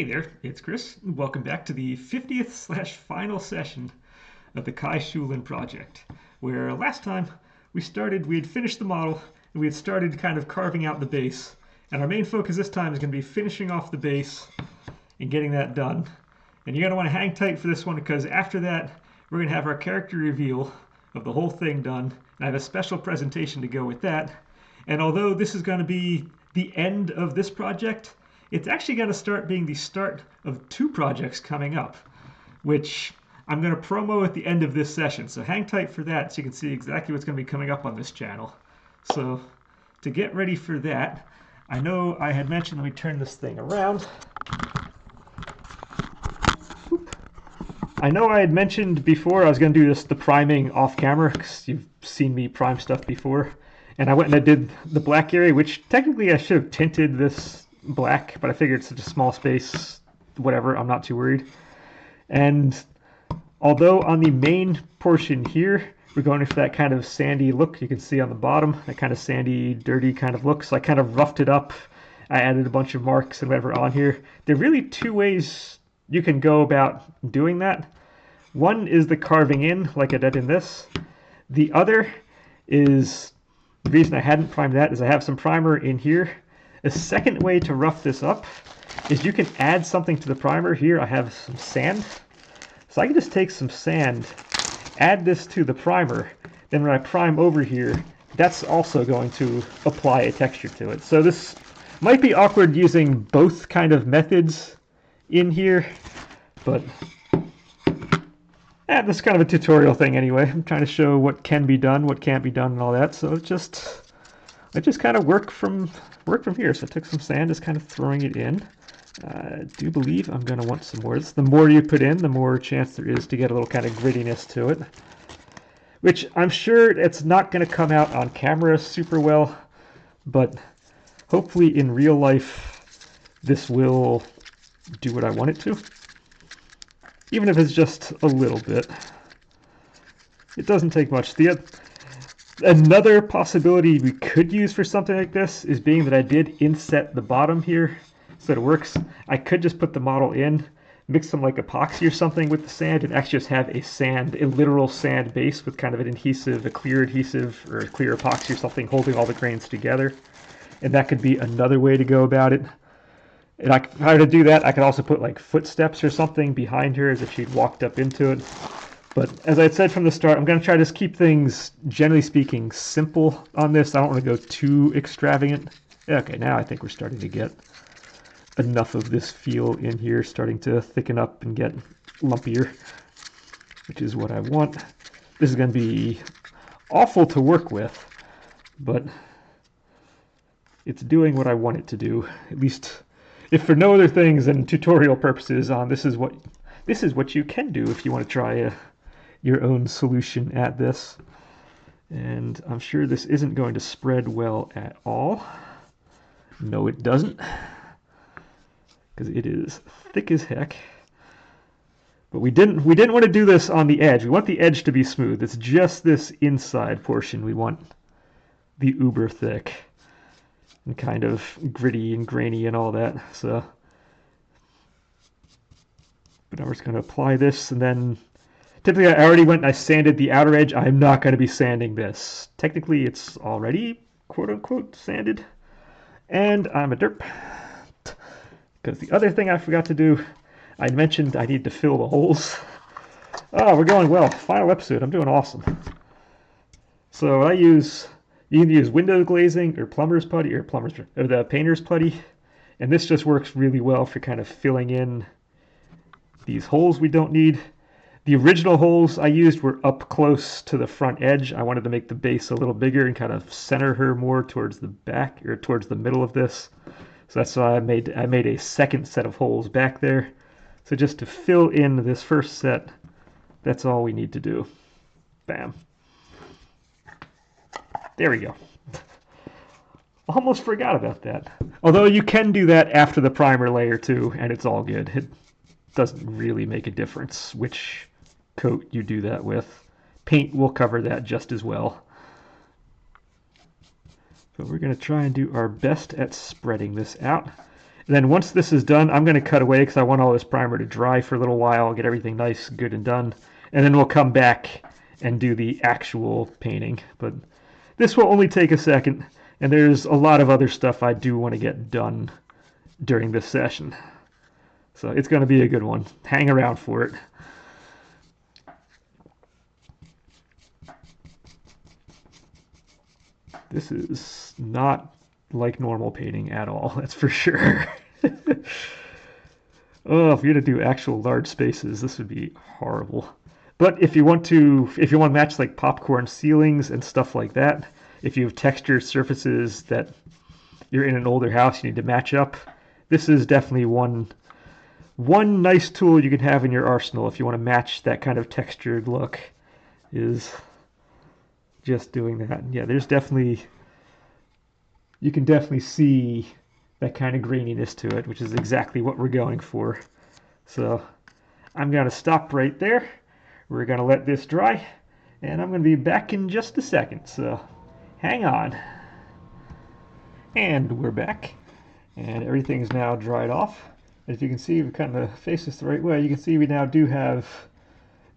Hey there, it's Chris. Welcome back to the 50th/final session of the Kai Shulin project, where last time we had finished the model and we had started kind of carving out the base. And our main focus this time is going to be finishing off the base and getting that done. And you're going to want to hang tight for this one because after that, we're going to have our character reveal of the whole thing done. And I have a special presentation to go with that. And although this is going to be the end of this project, it's actually going to start being the start of two projects coming up, which I'm going to promo at the end of this session. So hang tight for that so you can see exactly what's going to be coming up on this channel. So to get ready for that, I know I had mentioned, let me turn this thing around. I know I had mentioned before I was going to do the priming off camera because you've seen me prime stuff before. And I went and I did the black area, which technically I should have tinted this black, but I figured it's such a small space, whatever, I'm not too worried. And although on the main portion here, we're going for that kind of sandy look you can see on the bottom, that kind of sandy, dirty kind of look. So I kind of roughed it up. I added a bunch of marks and whatever on here. There are really two ways you can go about doing that. One is the carving in, like I did in this. The other is, the reason I hadn't primed that is I have some primer in here. A second way to rough this up is you can add something to the primer. Here I have some sand. So I can just take some sand, add this to the primer. Then when I prime over here, that's also going to apply a texture to it. So this might be awkward using both kind of methods in here, but this is kind of a tutorial thing anyway. I'm trying to show what can be done, what can't be done, and all that. So I just kind of work from here. So I took some sand, just kind of throwing it in. I do believe I'm going to want some more. The more you put in, the more chance there is to get a little kind of grittiness to it. Which I'm sure it's not going to come out on camera super well, but hopefully in real life this will do what I want it to. Even if it's just a little bit. It doesn't take much. Another possibility we could use for something like this is being that I did inset the bottom here so that it works. I could just put the model in, mix some like epoxy or something with the sand, and actually just have a literal sand base with kind of an adhesive, a clear adhesive or a clear epoxy or something holding all the grains together. And that could be another way to go about it. And if I were to do that, I could also put like footsteps or something behind her as if she'd walked up into it. But as I said from the start, I'm going to try to just keep things, generally speaking, simple on this. I don't want to go too extravagant. Okay, now I think we're starting to get enough of this feel in here, starting to thicken up and get lumpier, which is what I want. This is going to be awful to work with, but it's doing what I want it to do. At least, if for no other things than tutorial purposes on this is what you can do if you want to try your own solution at this. And I'm sure this isn't going to spread well at all. No, it doesn't, because it is thick as heck. But we didn't want to do this on the edge. We want the edge to be smooth. It's just this inside portion we want the uber thick and kind of gritty and grainy and all that. So, but I'm just going to apply this, and then typically I already went and I sanded the outer edge. I'm not going to be sanding this. Technically it's already quote-unquote sanded, and I'm a derp. Because the other thing I forgot to do, I mentioned I need to fill the holes. Oh, we're going well. Final episode. I'm doing awesome. So you can use window glazing or plumber's putty or the painter's putty, and this just works really well for kind of filling in these holes we don't need. The original holes I used were up close to the front edge. I wanted to make the base a little bigger and kind of center her more towards the back or towards the middle of this. So that's why I made a second set of holes back there. So just to fill in this first set, that's all we need to do. Bam. There we go. Almost forgot about that. Although you can do that after the primer layer too, and it's all good. It doesn't really make a difference which coat you do that with. Paint will cover that just as well. But we're going to try and do our best at spreading this out. And then once this is done, I'm going to cut away because I want all this primer to dry for a little while, get everything nice, good, and done. And then we'll come back and do the actual painting. But this will only take a second, and there's a lot of other stuff I do want to get done during this session. So it's going to be a good one. Hang around for it. This is not like normal painting at all, that's for sure. Oh, if you're gonna do actual large spaces, this would be horrible. But if you want to match like popcorn ceilings and stuff like that, if you have textured surfaces that you're in an older house, you need to match up. This is definitely one nice tool you can have in your arsenal if you want to match that kind of textured look. Is just doing that. Yeah, you can definitely see that kind of graininess to it, which is exactly what we're going for. So I'm going to stop right there. We're going to let this dry, and I'm going to be back in just a second. So hang on. And we're back, and everything's now dried off. And if you can see, we kind of face this the right way. You can see we now do have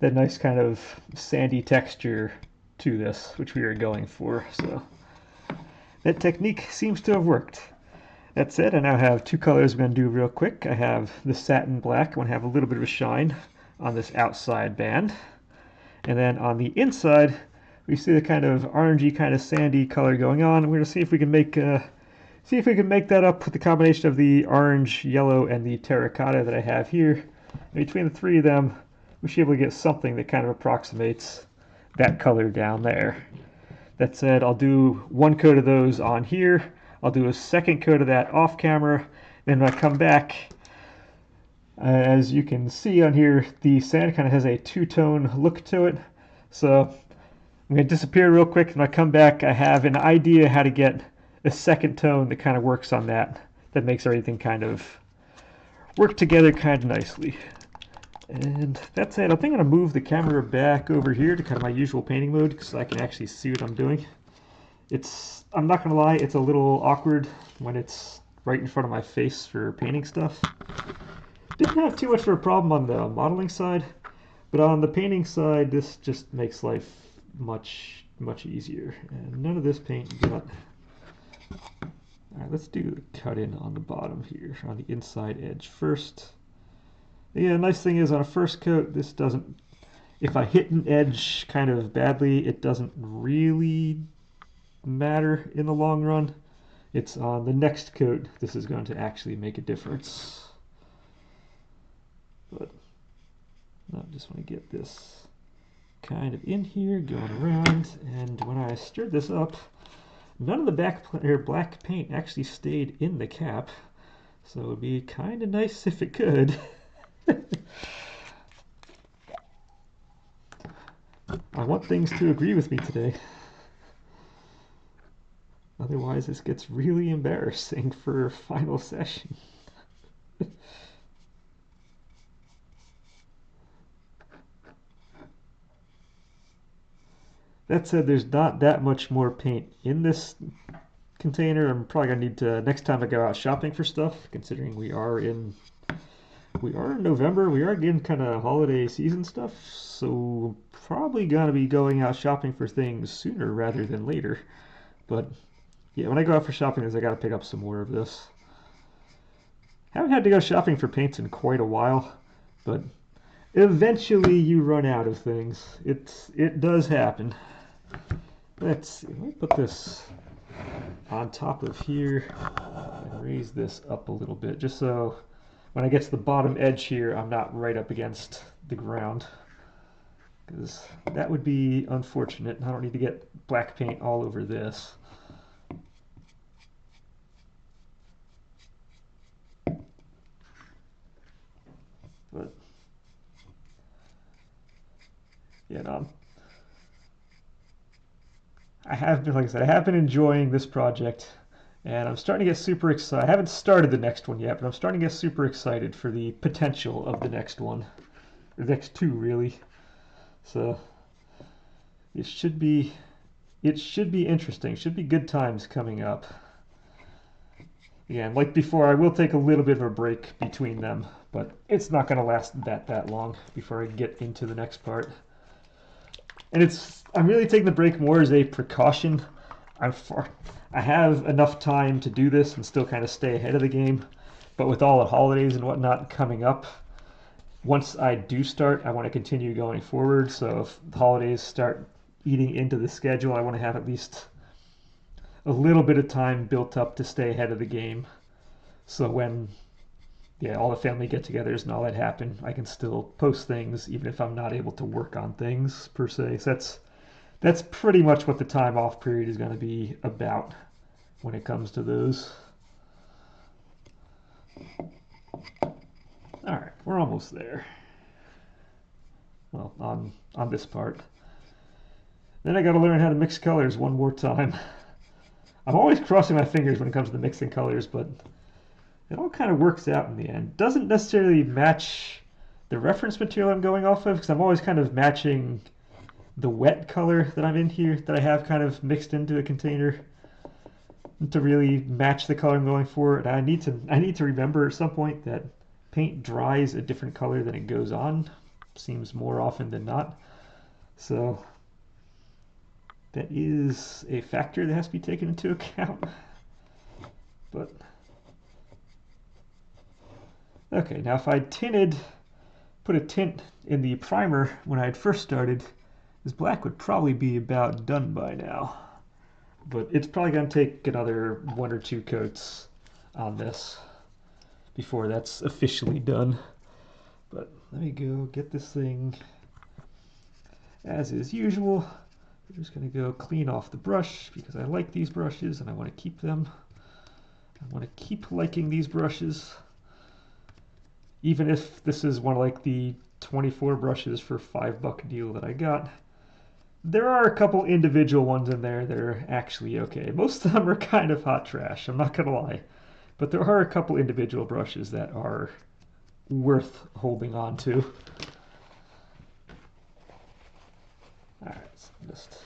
that nice kind of sandy texture to this, which we are going for. So that technique seems to have worked. That said, I now have two colors I'm going to do real quick. I have the satin black. I want to have a little bit of a shine on this outside band. And then on the inside, we see the kind of orangey, kind of sandy color going on. We're going to see if we can make that up with the combination of the orange, yellow, and the terracotta that I have here. And between the three of them, we should be able to get something that kind of approximates that color down there. That said, I'll do one coat of those on here. I'll do a second coat of that off camera. Then when I come back, as you can see on here, the sand kind of has a two-tone look to it. So I'm going to disappear real quick. When I come back, I have an idea how to get a second tone that kind of works on that. That makes everything kind of work together kind of nicely. And that's it. I think I'm going to move the camera back over here to kind of my usual painting mode because I can actually see what I'm doing. I'm not going to lie, it's a little awkward when it's right in front of my face for painting stuff. Didn't have too much of a problem on the modeling side, but on the painting side, this just makes life much, much easier. And none of this paint got... Alright, let's do the cut in on the bottom here, on the inside edge first. Yeah, the nice thing is on a first coat, this doesn't... If I hit an edge kind of badly, it doesn't really matter in the long run. It's on the next coat this is going to actually make a difference. But I just want to get this kind of in here, going around, and when I stirred this up, none of the black paint actually stayed in the cap, so it would be kind of nice if it could. I want things to agree with me today. Otherwise, this gets really embarrassing for final session. That said, there's not that much more paint in this container. I'm probably gonna need to, next time I go out shopping for stuff, considering we are in November, we are getting kind of holiday season stuff, so probably gonna be going out shopping for things sooner rather than later. But yeah, when I go out for shopping, I gotta pick up some more of this. Haven't had to go shopping for paints in quite a while, but eventually you run out of things. It does happen. Let's see, let me put this on top of here and raise this up a little bit, just so when I get to the bottom edge here, I'm not right up against the ground, because that would be unfortunate. I don't need to get black paint all over this. But yeah, no, I have been, like I said, I have been enjoying this project, and I'm starting to get super excited. I haven't started the next one yet, but I'm starting to get super excited for the potential of the next one, the next two really. So it should be interesting. Should be good times coming up. Again, like before, I will take a little bit of a break between them, but it's not going to last that long before I get into the next part. And I'm really taking the break more as a precaution. I have enough time to do this and still kind of stay ahead of the game, but with all the holidays and whatnot coming up, once I do start, I want to continue going forward. So if the holidays start eating into the schedule, I want to have at least a little bit of time built up to stay ahead of the game. So when all the family get-togethers and all that happen, I can still post things even if I'm not able to work on things per se. So that's pretty much what the time off period is going to be about when it comes to those. All right, we're almost there. Well, on this part. Then I got to learn how to mix colors one more time. I'm always crossing my fingers when it comes to mixing colors, but it all kind of works out in the end. Doesn't necessarily match the reference material I'm going off of, because I'm always kind of matching the wet color that I'm in here, that I have kind of mixed into a container to really match the color I'm going for. And I need to remember at some point that paint dries a different color than it goes on. Seems more often than not. So that is a factor that has to be taken into account. But okay, now if I'd put a tint in the primer when I had first started, this black would probably be about done by now. But it's probably going to take another 1 or 2 coats on this before that's officially done. But let me go get this thing as is usual. I'm just going to go clean off the brush because I like these brushes and I want to keep them. I want to keep liking these brushes. Even if this is one of like the 24 brushes for $5 deal that I got, there are a couple individual ones in there that are actually okay. Most of them are kind of hot trash, I'm not going to lie. But there are a couple individual brushes that are worth holding on to. Alright, so I'm just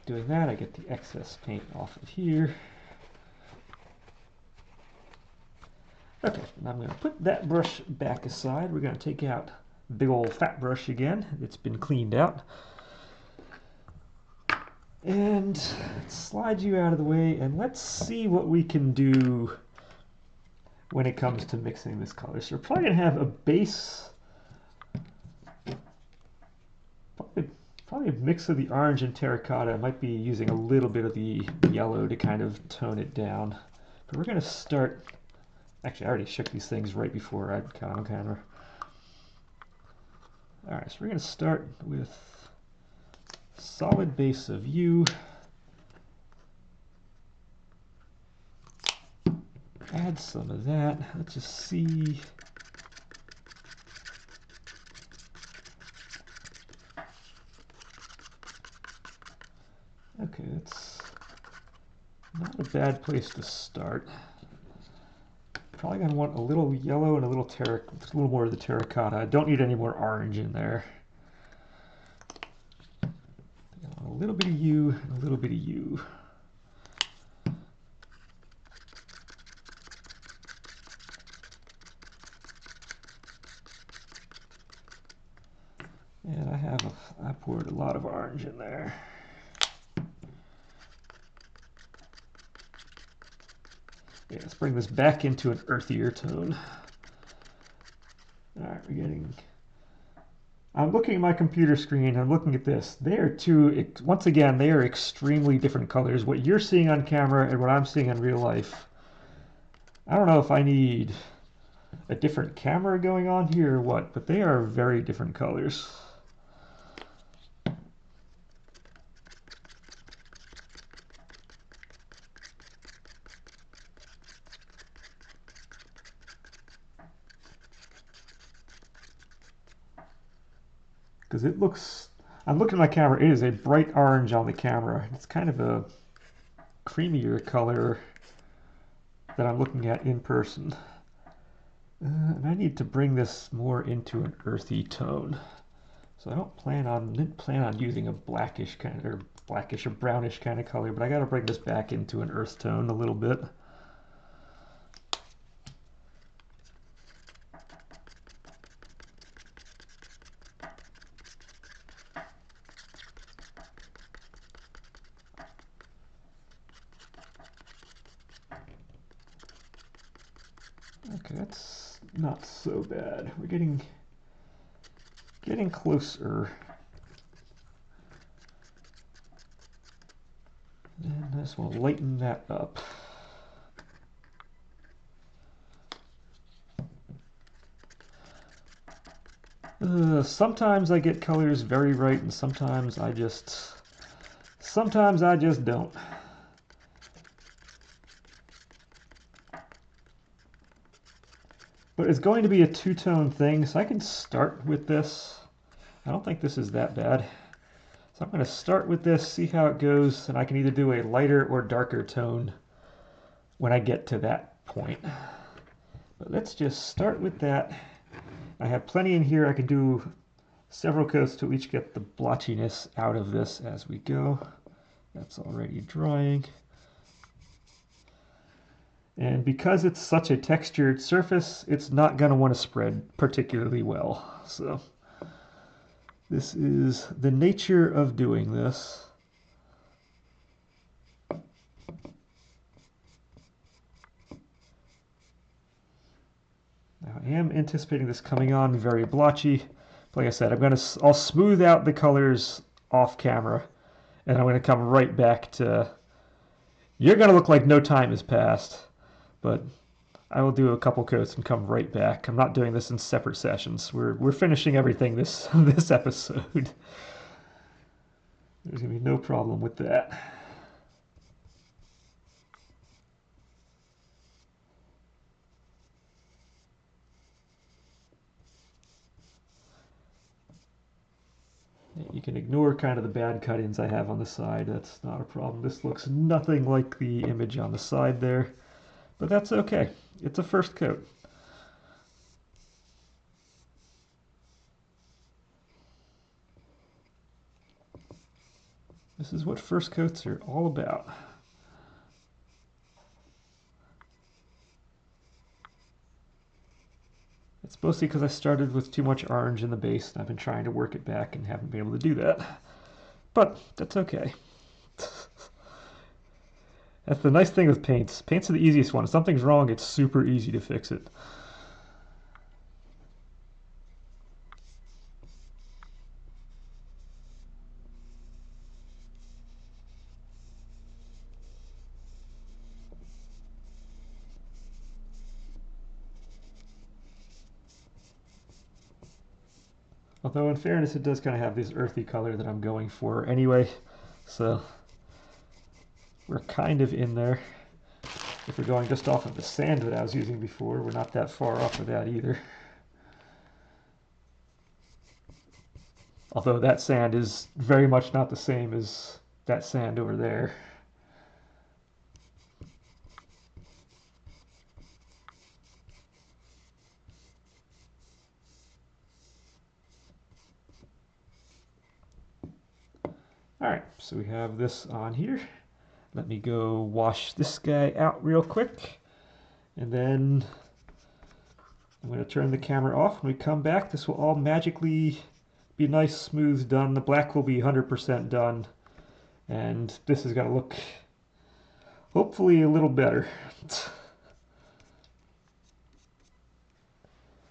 doing that. I get the excess paint off of here. Okay, now I'm going to put that brush back aside. We're going to take out the big old fat brush again. It's been cleaned out. And slide you out of the way, and let's see what we can do when it comes to mixing this color. So we're probably going to have a base, probably a mix of the orange and terracotta. I might be using a little bit of the yellow to kind of tone it down. But we're going to start, actually I already shook these things right before I got on camera. Alright, so we're going to start with solid base of U. Add some of that. Let's just see. Okay, that's not a bad place to start. Probably gonna want a little yellow and a little more of the terracotta. I don't need any more orange in there. A little bit of U and a little bit of U. And I poured a lot of orange in there. Yeah, let's bring this back into an earthier tone. All right, I'm looking at my computer screen, I'm looking at this. They are once again, they are extremely different colors. What you're seeing on camera and what I'm seeing in real life. I don't know if I need a different camera going on here or what, but they are very different colors. Because I'm looking at my camera, it is a bright orange on the camera. It's kind of a creamier color that I'm looking at in person. And I need to bring this more into an earthy tone. So I didn't plan on using a blackish or brownish kind of color, but I got to bring this back into an earth tone a little bit. Okay, that's not so bad. We're getting closer. And I just want to lighten that up. Sometimes I get colors very right, and sometimes I just don't. But it's going to be a two-tone thing, so I can start with this. I don't think this is that bad. So I'm going to start with this, see how it goes, and I can either do a lighter or darker tone when I get to that point. But let's just start with that. I have plenty in here. I can do several coats to each get the blotchiness out of this as we go. That's already drying. And because it's such a textured surface, it's not going to want to spread particularly well. So this is the nature of doing this. Now I am anticipating this coming on very blotchy. Like I said, I'll smooth out the colors off camera, and I'm going to come right back to. You're going to look like no time has passed, but I will do a couple coats and come right back. I'm not doing this in separate sessions. We're finishing everything this episode. There's gonna be no problem with that. You can ignore kind of the bad cut-ins I have on the side. That's not a problem. This looks nothing like the image on the side there, but that's okay. It's a first coat. This is what first coats are all about. It's mostly because I started with too much orange in the base, and I've been trying to work it back and haven't been able to do that. But that's okay. That's the nice thing with paints. Paints are the easiest one. If something's wrong, it's super easy to fix it. Although in fairness, it does kind of have this earthy color that I'm going for anyway. So we're kind of in there. If we're going just off of the sand that I was using before, we're not that far off of that either. Although that sand is very much not the same as that sand over there. Alright, so we have this on here. Let me go wash this guy out real quick. And then I'm going to turn the camera off. When we come back, this will all magically be nice, smooth, done. The black will be 100% done. And this is going to look hopefully a little better.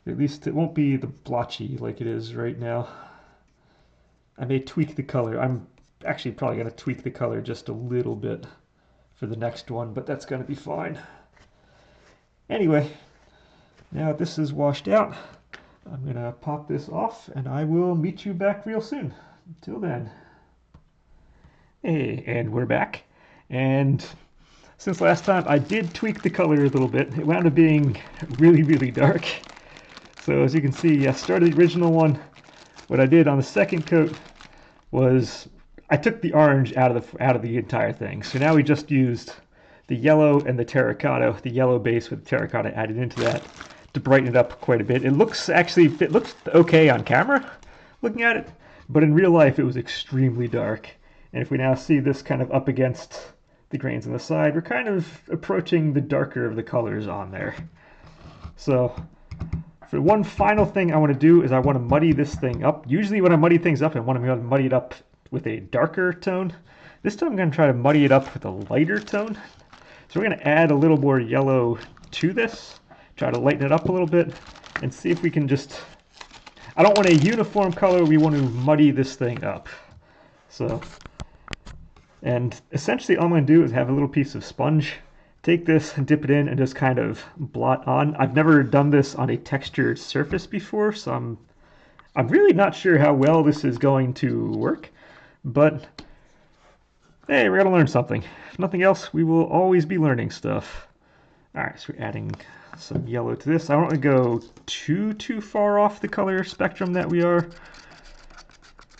At least it won't be the blotchy like it is right now. I may tweak the color. I'm actually probably going to tweak the color just a little bit for the next one, but that's going to be fine. Anyway, now this is washed out, I'm going to pop this off and I will meet you back real soon. Until then. Hey, and we're back. And since last time, I did tweak the color a little bit. It wound up being really, really dark. So as you can see, I started the original one. What I did on the second coat was I took the orange out of the entire thing. So now we just used the yellow and the terracotta, the yellow base with terracotta added into that to brighten it up quite a bit. It looks okay on camera, looking at it, but in real life it was extremely dark. And if we now see this kind of up against the grains on the side, we're kind of approaching the darker of the colors on there. So for one final thing I want to do is I want to muddy this thing up. Usually when I muddy things up, I want to muddy it up with a darker tone. This time I'm going to try to muddy it up with a lighter tone. So we're going to add a little more yellow to this, try to lighten it up a little bit and see if we can just... I don't want a uniform color, we want to muddy this thing up. So, and essentially all I'm going to do is have a little piece of sponge, take this and dip it in and just kind of blot on. I've never done this on a textured surface before, so I'm really not sure how well this is going to work, but hey, we're going to learn something. If nothing else, we will always be learning stuff. All right, so we're adding some yellow to this. I don't want to go too far off the color spectrum that we are,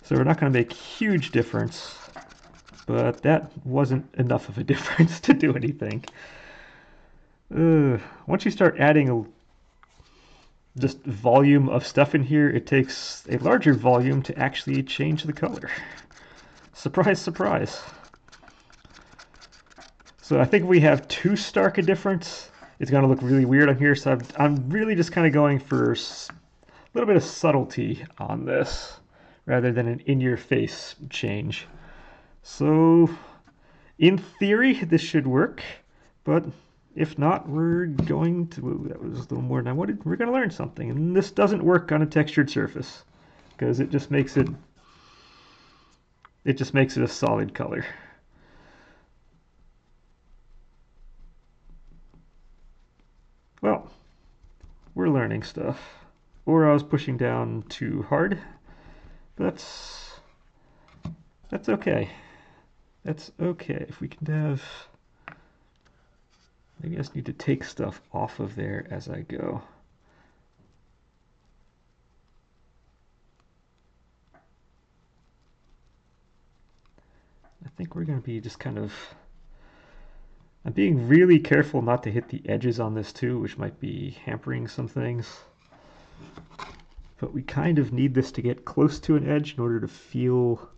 so we're not going to make huge difference, but that wasn't enough of a difference to do anything. Once you start adding just volume of stuff in here, it takes a larger volume to actually change the color. Surprise, surprise. So I think if we have too stark a difference, it's going to look really weird on here. So I'm really just kind of going for a little bit of subtlety on this rather than an in-your-face change. So in theory, this should work, but if not, we're going to... that was a little more than I wanted. We're going to learn something, and this doesn't work on a textured surface because it just makes it a solid color. Well, we're learning stuff. Or I was pushing down too hard. But that's okay. That's okay. If we can have... maybe I just need to take stuff off of there as I go. I think we're going to be just kind of... I'm being really careful not to hit the edges on this too, which might be hampering some things. But we kind of need this to get close to an edge in order to feel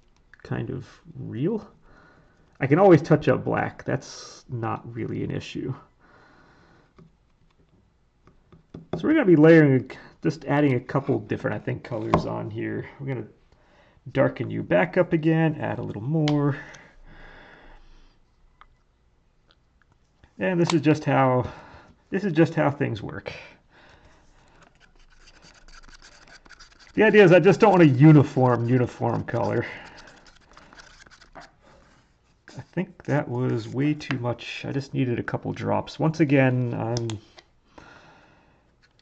kind of real. I can always touch up black. That's not really an issue. So we're going to be layering, just adding a couple different, I think, colors on here. We're going to darken you back up again, add a little more. And this is just how things work. The idea is I just don't want a uniform color. I think that was way too much. I just needed a couple drops. Once again, I'm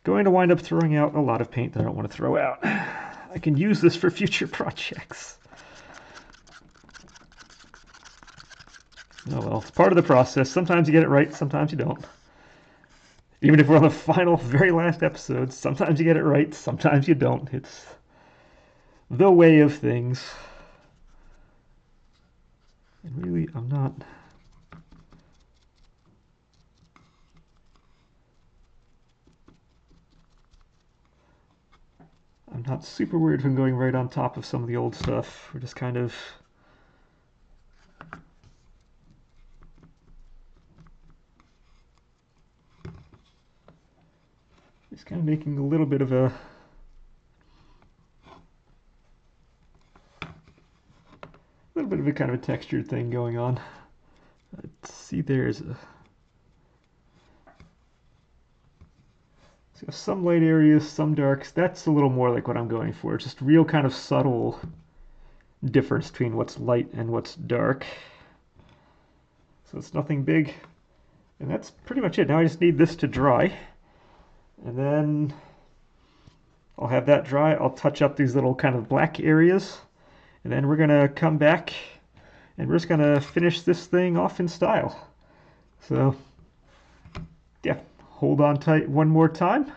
going to wind up throwing out a lot of paint that I don't want to throw out. I can use this for future projects. Oh well, it's part of the process. Sometimes you get it right, sometimes you don't. Even if we're on the final, very last episode, sometimes you get it right, sometimes you don't. It's the way of things. And really, I'm not super worried if I'm going right on top of some of the old stuff. We're just kind of... making a little bit of a kind of a textured thing going on. Let's see, there's some light areas, some darks. That's a little more like what I'm going for. Just real kind of subtle difference between what's light and what's dark. So it's nothing big. And that's pretty much it. Now I just need this to dry. And then I'll have that dry. I'll touch up these little kind of black areas. And then we're going to come back and we're just going to finish this thing off in style. So, yeah, hold on tight one more time.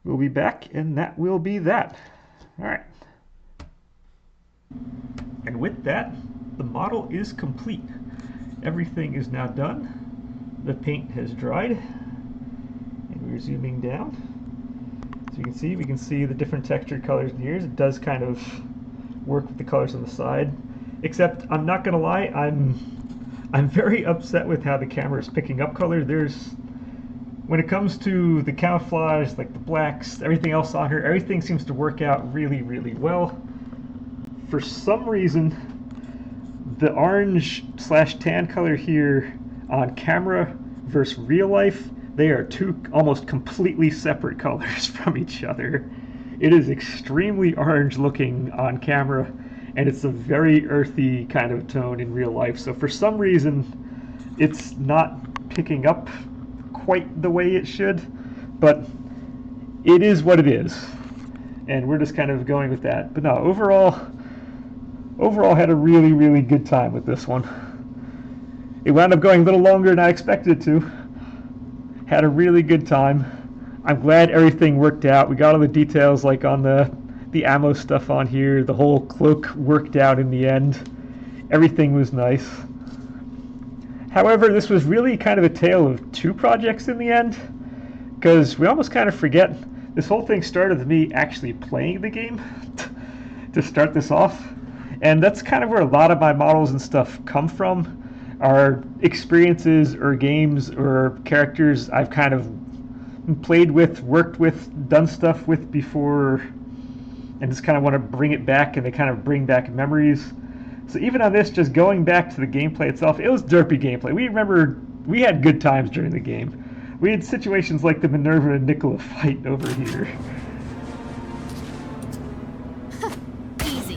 We'll be back, and that will be that. All right. And with that, the model is complete. Everything is now done. The paint has dried. And we're zooming down. So you can see, we can see the different textured colors in here. It does kind of work with the colors on the side. Except, I'm not gonna lie, I'm very upset with how the camera is picking up color. When it comes to the camouflage, like the blacks, everything else on here, everything seems to work out really, really well. For some reason, the orange/tan color here on camera versus real life They are two almost completely separate colors from each other. It is extremely orange looking on camera, and it's a very earthy kind of tone in real life. So for some reason, it's not picking up quite the way it should, but it is what it is. And we're just kind of going with that. But no, overall had a really, really good time with this one. It wound up going a little longer than I expected it to. Had a really good time. I'm glad everything worked out. We got all the details, like on the ammo stuff on here. The whole cloak worked out in the end. Everything was nice. However, this was really kind of a tale of two projects in the end, because we almost kind of forget this whole thing started with me actually playing the game to start this off. And that's kind of where a lot of my models and stuff come from, are experiences or games or characters I've kind of played with, worked with, done stuff with before, and just kind of want to bring it back, and they kind of bring back memories. So even on this, just going back to the gameplay itself, it was derpy gameplay. We had good times during the game. We had situations like the Minerva and Nicola fight over here. Easy.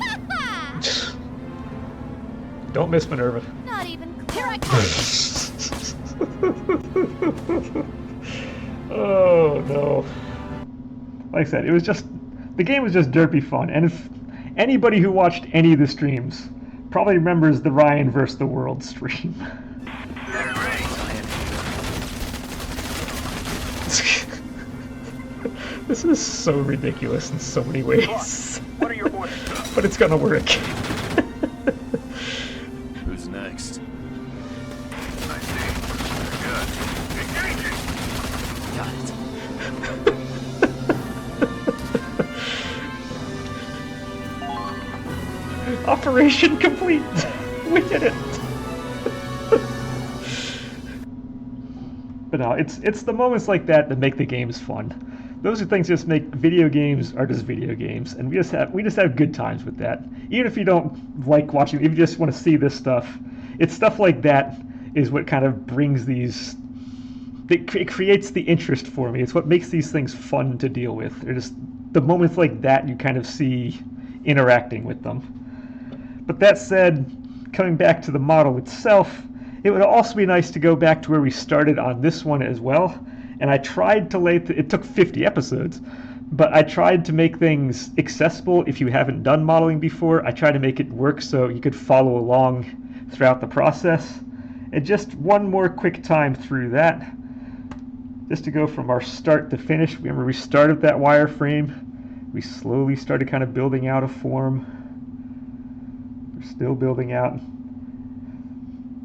Don't miss Minerva. Not even. Here I come. Oh no. Like I said, it was just, the game was just derpy fun. And if anybody who watched any of the streams probably remembers the Ryan vs. the World stream. This is so ridiculous in so many ways. What are your orders? But it's gonna work. Who's next? I see. Good. Engaging! Got it. Operation complete. We did it. But no, it's the moments like that that make the games fun. Those are things that just make video games are just video games, and we just have good times with that. Even if you don't like watching, if you just want to see this stuff, it's stuff like that is what kind of brings these. It creates the interest for me. It's what makes these things fun to deal with. They're just the moments like that you kind of see interacting with them. But that said, coming back to the model itself, it would also be nice to go back to where we started on this one as well. And I tried to it took 50 episodes, but I tried to make things accessible if you haven't done modeling before. I tried to make it work so you could follow along throughout the process. And just one more quick time through that, just to go from our start to finish. Remember, we started with that wireframe. We slowly started kind of building out a form. We're still building out.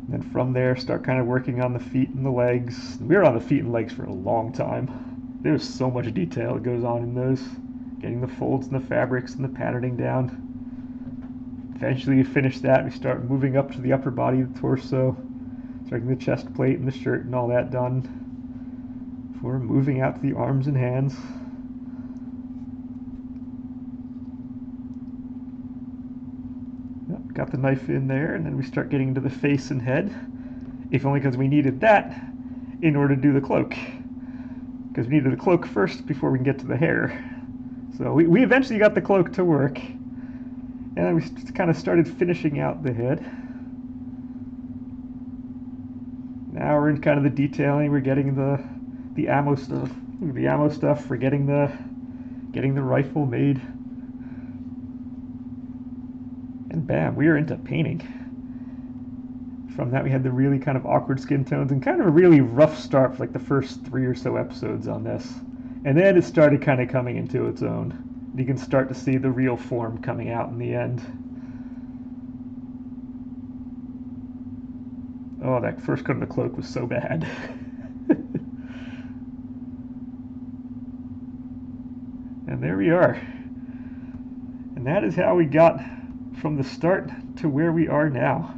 And then from there, start kind of working on the feet and the legs. We were on the feet and legs for a long time. There's so much detail that goes on in those. Getting the folds and the fabrics and the patterning down. Eventually we finish that. We start moving up to the upper body of the torso. Starting the chest plate and the shirt and all that done. Before moving out to the arms and hands. Got the knife in there, and then we start getting into the face and head, if only because we needed that in order to do the cloak. Because we needed the cloak first before we can get to the hair. So we eventually got the cloak to work, and then we kind of started finishing out the head. Now we're in kind of the detailing. We're getting the ammo stuff. The ammo stuff. We're getting the rifle made. And bam, we are into painting. From that we had the really kind of awkward skin tones and kind of a really rough start for like the first 3 or so episodes on this. And then it started kind of coming into its own. You can start to see the real form coming out in the end. Oh, that first cut of the cloak was so bad. And there we are. And that is how we got from the start to where we are now.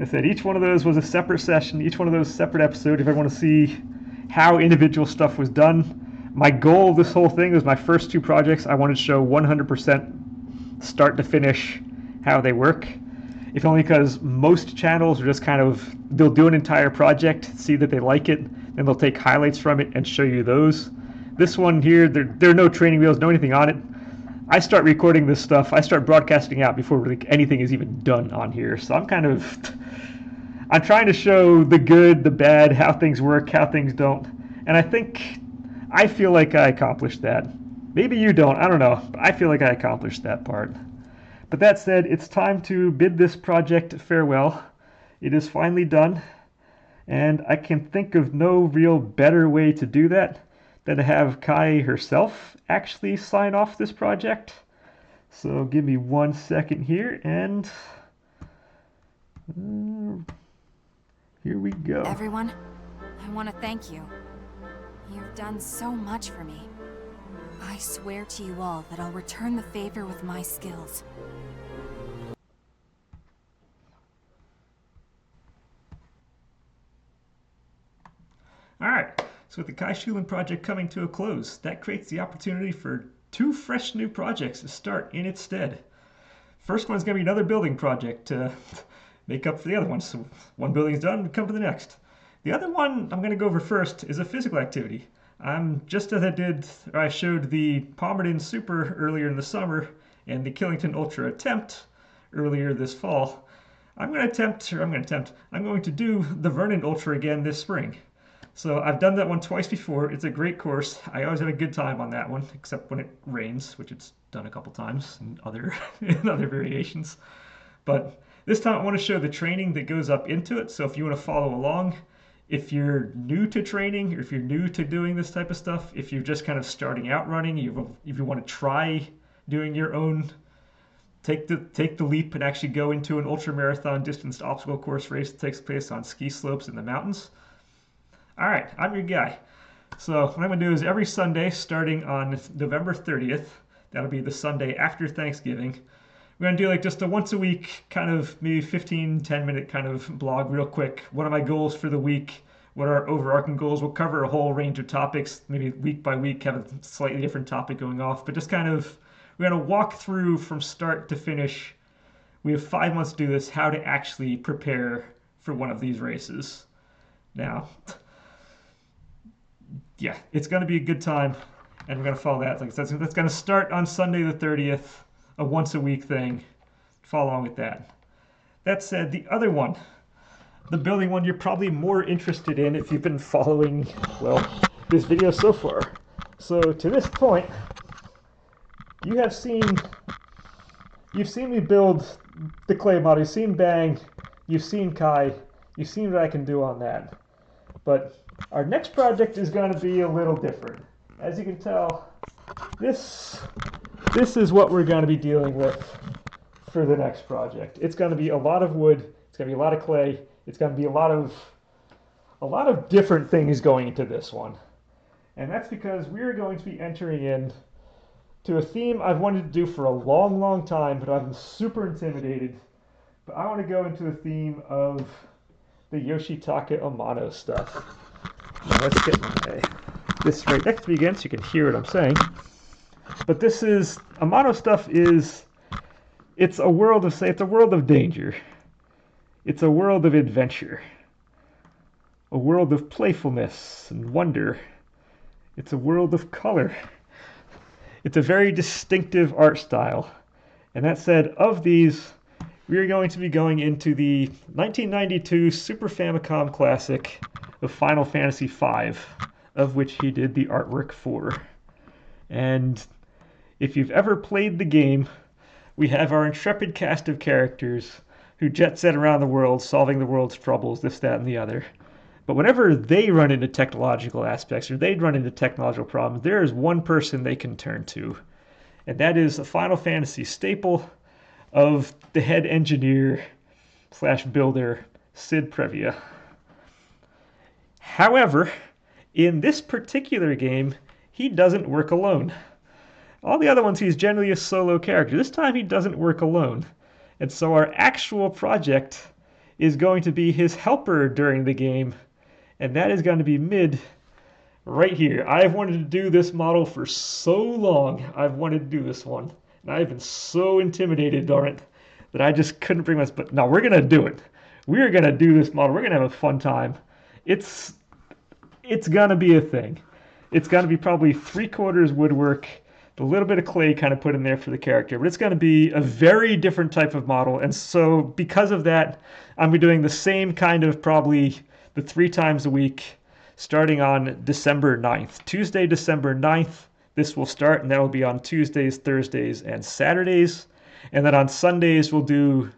I said each one of those was a separate session, each one of those separate episodes. If I want to see how individual stuff was done, my goal of this whole thing was my first two projects. I wanted to show 100% start to finish how they work. If only because most channels are just kind of, they'll do an entire project, see that they like it, then and they'll take highlights from it and show you those. This one here, there are no training wheels, no anything on it. I start recording this stuff, I start broadcasting out before really anything is even done on here. So I'm trying to show the good, the bad, how things work, how things don't. And I feel like I accomplished that. Maybe you don't, I don't know. But I feel like I accomplished that part. But that said, it's time to bid this project farewell. It is finally done. And I can think of no real better way to do that than to have Kai herself actually sign off this project. So give me 1 second here, and here we go. Everyone, I want to thank you. You've done so much for me. I swear to you all that I'll return the favor with my skills. Alright, so with the Kai Shulin project coming to a close, that creates the opportunity for 2 fresh new projects to start in its stead. First one's going to be another building project to make up for the other one. So one building's done, we come to the next. The other one I'm going to go over first is a physical activity. Just as I showed the Palmerton Super earlier in the summer and the Killington Ultra Attempt earlier this fall, I'm going to do the Vernon Ultra again this spring. So I've done that one twice before. It's a great course. I always have a good time on that one, except when it rains, which it's done a couple times in other variations. But this time I want to show the training that goes up into it. So if you want to follow along, if you're new to training, or if you're new to doing this type of stuff, if you're just kind of starting out running, if you want to try doing your own, take the leap and actually go into an ultra marathon distanced obstacle course race that takes place on ski slopes in the mountains. All right, I'm your guy. So what I'm going to do is every Sunday, starting on November 30th, that'll be the Sunday after Thanksgiving, we're going to do like just a once a week kind of maybe 10 minute kind of blog real quick. What are my goals for the week? What are our overarching goals? We'll cover a whole range of topics, maybe week by week, have a slightly different topic going off, but just kind of, we're going to walk through from start to finish. We have 5 months to do this, how to actually prepare for one of these races. Now, yeah, it's going to be a good time, and we're going to follow that. Like that's going to start on Sunday the 30th, a once a week thing. Follow along with that. That said, the other one, the building one, you're probably more interested in if you've been following, well, this video so far. So to this point, you've seen me build the clay model. You've seen Bang, you've seen Kai, you've seen what I can do on that. But our next project is going to be a little different. As you can tell, this is what we're going to be dealing with for the next project. It's going to be a lot of wood, it's going to be a lot of clay, it's going to be a lot of different things going into this one. And that's because we're going to be entering in to a theme I've wanted to do for a long, long time, but I've been super intimidated. But I want to go into the theme of the Yoshitaka Amano stuff. Now let's get this right next to me again so you can hear what I'm saying. But this is, Amano stuff is, it's a world of danger. It's a world of adventure. A world of playfulness and wonder. It's a world of color. It's a very distinctive art style. And that said, of these, we are going to be going into the 1992 Super Famicom classic of Final Fantasy V, of which he did the artwork for. And if you've ever played the game, we have our intrepid cast of characters who jet set around the world, solving the world's troubles, this, that, and the other. But whenever they run into technological aspects, or they'd run into technological problems, there is one person they can turn to. And that is a Final Fantasy staple of the head engineer / builder, Sid Previa. However, in this particular game, he doesn't work alone. All the other ones, he's generally a solo character. This time, he doesn't work alone. And so our actual project is going to be his helper during the game, and that is going to be Mid right here. I've wanted to do this model for so long. I've wanted to do this one, and I've been so intimidated on it that I just couldn't bring myself. But no, we're going to do it. We're going to do this model. We're going to have a fun time. It's it's gonna be a thing. It's gonna be probably 3/4 woodwork, a little bit of clay kind of put in there for the character, but it's gonna be a very different type of model. And so because of that, I'm be doing the same kind of probably the 3 times a week starting on December 9th. Tuesday, December 9th, this will start, and that will be on Tuesdays, Thursdays, and Saturdays. And then on Sundays, we'll do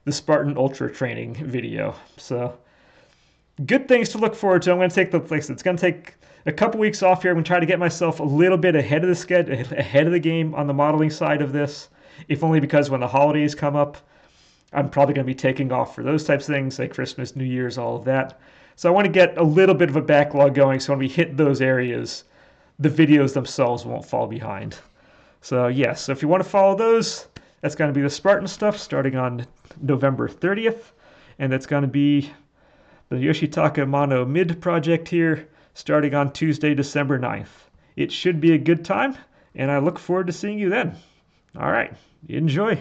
the Spartan Ultra training video. So good things to look forward to. I'm going to take the place. It's going to take a couple weeks off here. I'm going to try to get myself a little bit ahead of the schedule, ahead of the game on the modeling side of this, if only because when the holidays come up, I'm probably going to be taking off for those types of things like Christmas, New Year's, all of that. So I want to get a little bit of a backlog going so when we hit those areas, the videos themselves won't fall behind. So yes, so if you want to follow those, that's going to be the Spartan stuff starting on November 30th. And that's going to be the Yoshitaka Mono Mid project here starting on Tuesday, December 9th. It should be a good time, and I look forward to seeing you then. All right, enjoy.